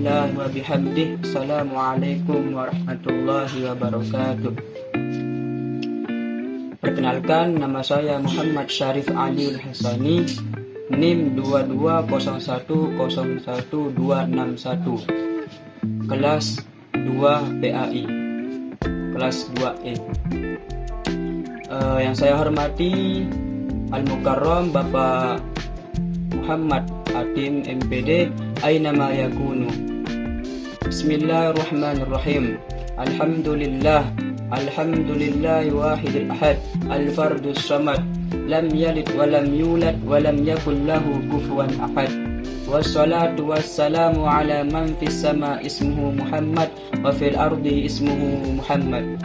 Subhanallah wa bihamdih. Assalamualaikum warahmatullahi wabarakatuh. Perkenalkan, nama saya Muhammad Syarif Ali Hasani, NIM 220101261, kelas 2 PAI, kelas 2E. Yang saya hormati Al-Mukarram Bapak Muhammad Atim MPD Ainama yakunu. Bismillahirrahmanirrahim. Alhamdulillah wahidul ahad, al-fardus samad, lam yalid wa lam yulad wa lam yakul lahu kufuwan ahad. Wassalatu wassalamu ala man fis sama ismuhu Muhammad wa fil ardi ismuhu Muhammad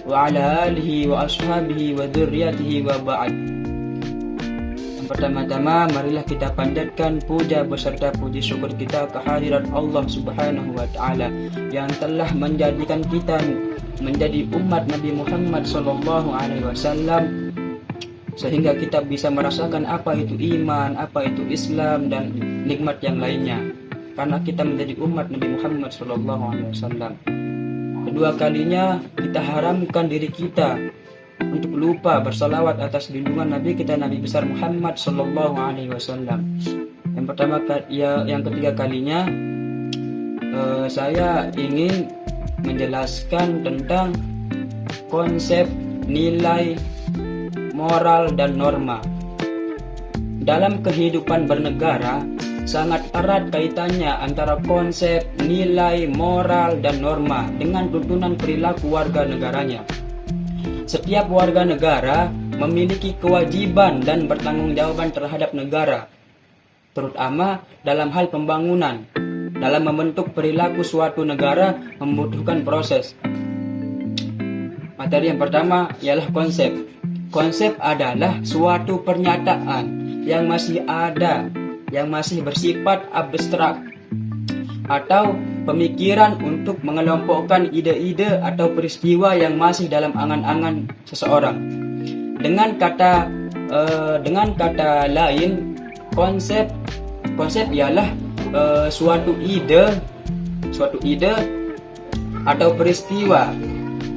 wa ala alihi wa ashabihi wa dzurriyyatihi wa ba'd. Pertama-tama, marilah kita panjatkan puja beserta puji syukur kita kehadirat Allah Subhanahu wa Ta'ala yang telah menjadikan kita menjadi umat Nabi Muhammad Sallallahu Alaihi Wasallam, sehingga kita bisa merasakan apa itu iman, apa itu Islam, dan nikmat yang lainnya. Karena kita menjadi umat Nabi Muhammad Sallallahu Alaihi Wasallam. Kedua kalinya kita haramkan diri kita untuk lupa bersalawat atas junjungan Nabi kita, Nabi besar Muhammad Sallallahu Alaihi Wasallam. Yang ketiga kalinya saya ingin menjelaskan tentang konsep nilai, moral, dan norma. Dalam kehidupan bernegara, sangat erat kaitannya antara konsep nilai, moral, dan norma dengan tuntunan perilaku warga negaranya. Setiap warga negara memiliki kewajiban dan bertanggungjawaban terhadap negara, terutama dalam hal pembangunan. Dalam membentuk perilaku suatu negara membutuhkan proses. Materi yang pertama ialah konsep. Konsep adalah suatu pernyataan yang masih ada, yang masih bersifat abstrak, atau pemikiran untuk mengelompokkan ide-ide atau peristiwa yang masih dalam angan-angan seseorang. Dengan kata lain, konsep ialah suatu ide atau peristiwa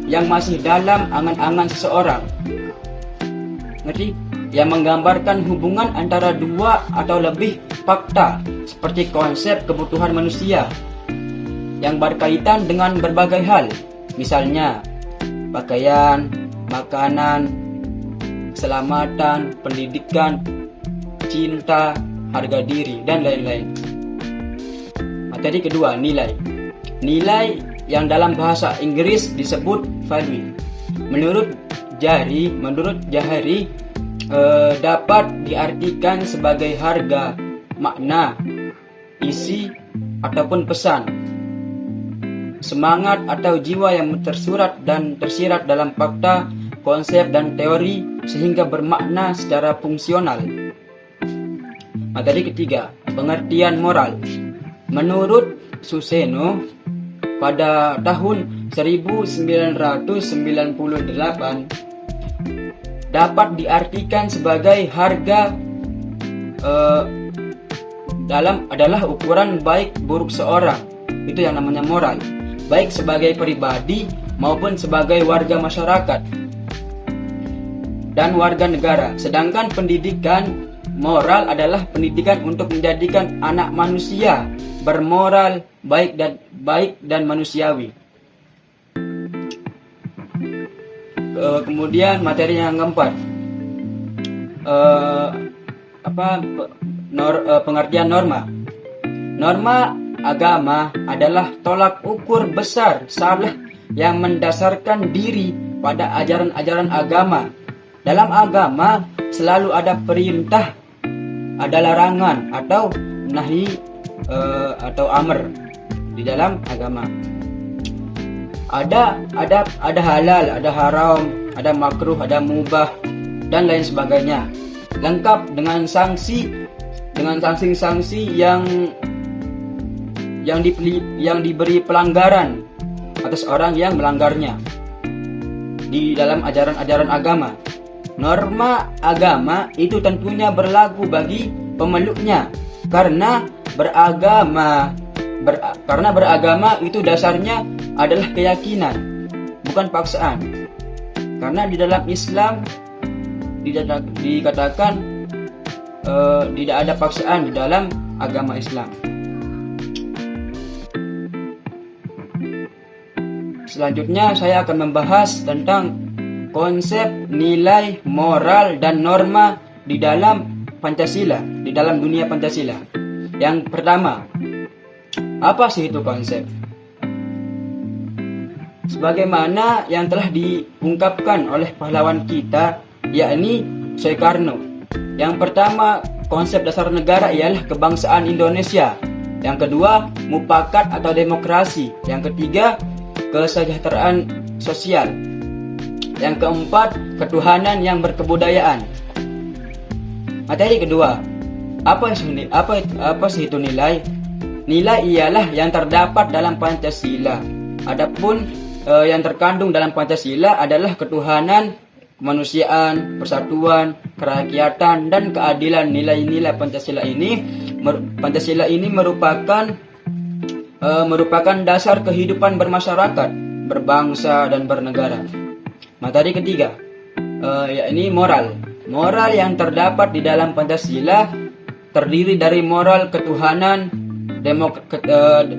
yang masih dalam angan-angan seseorang. Ngerti? Yang menggambarkan hubungan antara dua atau lebih fakta, seperti konsep kebutuhan manusia yang berkaitan dengan berbagai hal, misalnya pakaian, makanan, keselamatan, pendidikan, cinta, harga diri, dan lain-lain. Materi kedua, nilai. Nilai yang dalam bahasa Inggris disebut value. Menurut Jahari dapat diartikan sebagai harga, makna, isi, ataupun pesan, semangat atau jiwa yang tersurat dan tersirat dalam fakta, konsep, dan teori sehingga bermakna secara fungsional. Materi ketiga, pengertian moral. Menurut Suseno, pada tahun 1998 dapat diartikan sebagai harga adalah ukuran baik buruk seorang. Itu yang namanya moral, baik sebagai pribadi maupun sebagai warga masyarakat dan warga negara. Sedangkan pendidikan moral adalah pendidikan untuk menjadikan anak manusia bermoral, baik dan manusiawi. Kemudian materi yang keempat, pengertian norma. Norma agama adalah tolak ukur besar salah yang mendasarkan diri pada ajaran-ajaran agama. Dalam agama selalu ada perintah, ada larangan atau nahi atau amr di dalam agama. Ada halal, ada haram, ada makruh, ada mubah, dan lain sebagainya. Lengkap dengan sanksi yang diberi pelanggaran atas orang yang melanggarnya di dalam ajaran-ajaran agama. Norma agama itu tentunya berlaku bagi pemeluknya, karena beragama Karena beragama itu dasarnya adalah keyakinan, bukan paksaan. Karena di dalam Islam dikatakan tidak ada paksaan di dalam agama Islam. Selanjutnya saya akan membahas tentang konsep nilai, moral, dan norma di dalam Pancasila, di dalam dunia Pancasila. Yang pertama, apa sih itu konsep? Sebagaimana yang telah diungkapkan oleh pahlawan kita, yakni Soekarno. Yang pertama, konsep dasar negara ialah kebangsaan Indonesia. Yang kedua, mufakat atau demokrasi. Yang ketiga, kesejahteraan sosial. Yang keempat, ketuhanan yang berkebudayaan. Materi kedua, apa sih itu nilai? Nilai ialah yang terdapat dalam Pancasila. Adapun yang terkandung dalam Pancasila adalah ketuhanan, kemanusiaan, persatuan, kerakyatan, dan keadilan. Nilai-nilai Pancasila ini merupakan dasar kehidupan bermasyarakat, berbangsa, dan bernegara. Materi ketiga, yakni moral. Moral yang terdapat di dalam Pancasila terdiri dari moral ketuhanan,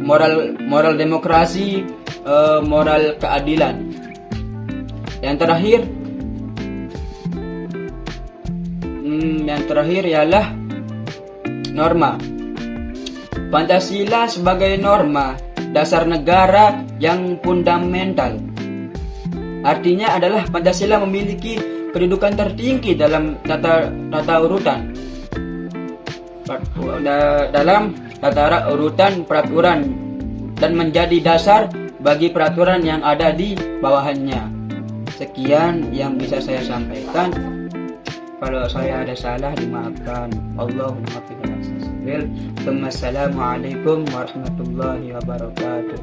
moral demokrasi, moral keadilan. Yang terakhir ialah norma. Pancasila sebagai norma dasar negara yang fundamental. Artinya adalah Pancasila memiliki kedudukan tertinggi dalam tata urutan peraturan dan menjadi dasar bagi peraturan yang ada di bawahannya. Sekian yang bisa saya sampaikan. Kalau saya ada salah dimaafkan. Allahumma Assalamualaikum warahmatullahi wabarakatuh.